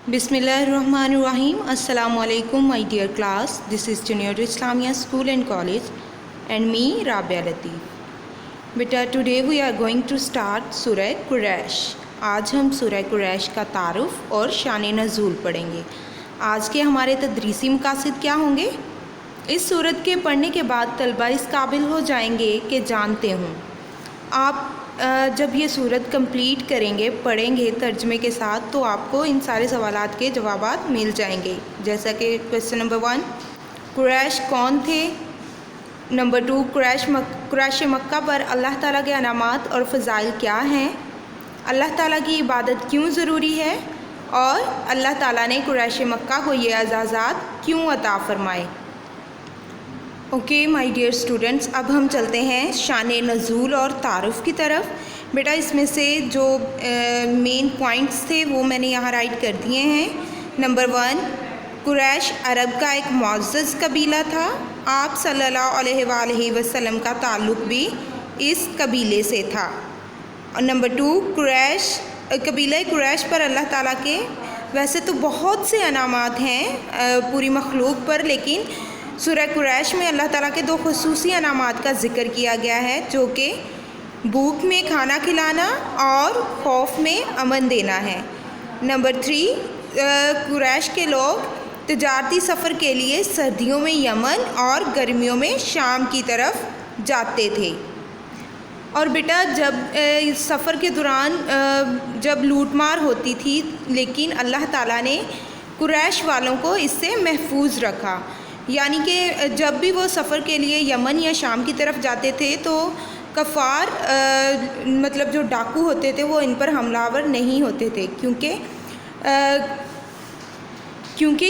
Bismillahirrahmanirrahim. Assalamu alaikum, my dear class. This is Junior Islamia School and College and me, Rabia Latif. Beta, today we are going to start Surah Quraysh. आज हम सूरह कुरैश का तारुफ और शान नज़ूल पढ़ेंगे। आज के हमारे तदरीसी मकासद क्या होंगे? इस सूरत के पढ़ने के बाद तलबा इस काबिल हो जाएंगे कि जानते हों। आप जब ये सूरत कंप्लीट करेंगे, पढ़ेंगे तर्जमे के साथ, तो आपको इन सारे सवालात के जवाबात मिल जाएंगे। जैसा कि क्वेश्चन नंबर 1, कुरैश कौन थे? नंबर 2, कुरैश मक्का पर अल्लाह ताला के अनामात और फ़ज़ाइल क्या हैं? अल्लाह ताला की इबादत क्यों ज़रूरी है? और अल्लाह ताला ने कुरैश मक्का को ये एजाज़ात क्यों अता फ़रमाए? ओके माय डियर स्टूडेंट्स, अब हम चलते हैं शान नज़ूल और तारुफ़ की तरफ। बेटा, इसमें से जो मेन पॉइंट्स थे वो मैंने यहाँ राइट कर दिए हैं। नंबर 1, कुरैश अरब का एक मुअज़्ज़ज़ कबीला था। आप सल्लल्लाहु अलैहि वसल्लम का ताल्लुक़ भी इस कबीले से था। और नंबर 2, कबीला कुरैश पर अल्लाह ताला के वैसे तो बहुत से अनामात हैं पूरी मखलूक पर, लेकिन सूरह कुरैश में अल्लाह ताला के 2 ख़ुसूसी अनामात का ज़िक्र किया गया है, जो कि भूख में खाना खिलाना और खौफ में अमन देना है। नंबर 3, कुरैश के लोग तिजारती सफ़र के लिए सर्दियों में यमन और गर्मियों में शाम की तरफ जाते थे। और बेटा, जब सफ़र के दौरान जब लूटमार होती थी, लेकिन अल्लाह ताला ने कुरैश वालों को इससे महफूज रखा। यानी कि जब भी वो सफ़र के लिए यमन या शाम की तरफ जाते थे तो कफ़ार मतलब जो डाकू होते थे वो इन पर हमलावर नहीं होते थे, क्योंकि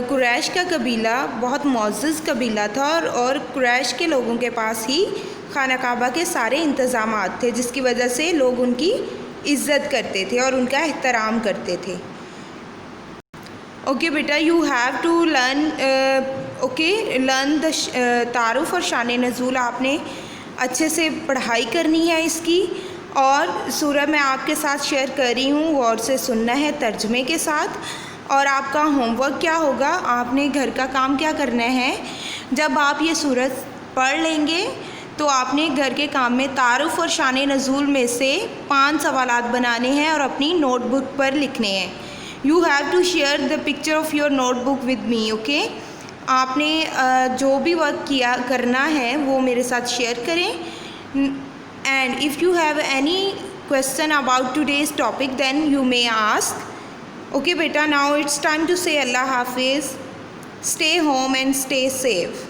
कुरैश का कबीला बहुत मुअज़्ज़ज़ कबीला था और कुरैश के लोगों के पास ही खाना काबा के सारे इंतज़ामात थे, जिसकी वजह से लोग उनकी इज़्ज़त करते थे और उनका एहतराम करते थे। ओके बेटा, you have to learn the तारुफ़ और शान नज़ूल। आपने अच्छे से पढ़ाई करनी है इसकी, और सूरह मैं आपके साथ शेयर कर रही हूँ, गौर से सुनना है तर्जमे के साथ। और आपका होमवर्क क्या होगा, आपने घर का काम क्या करना है, जब आप ये सूरत पढ़ लेंगे तो आपने घर के काम में तारुफ़ और शान नज़ूल में से 5 सवालात बनाने हैं और अपनी नोटबुक पर लिखने हैं। You have to share the picture of your notebook with me. Okay, आपने जो भी वर्क किया करना है वो मेरे साथ शेयर करें। And if you have any question about today's topic then you may ask. Okay बेटा, now it's time to say Allah हाफिज़। Stay home and stay safe.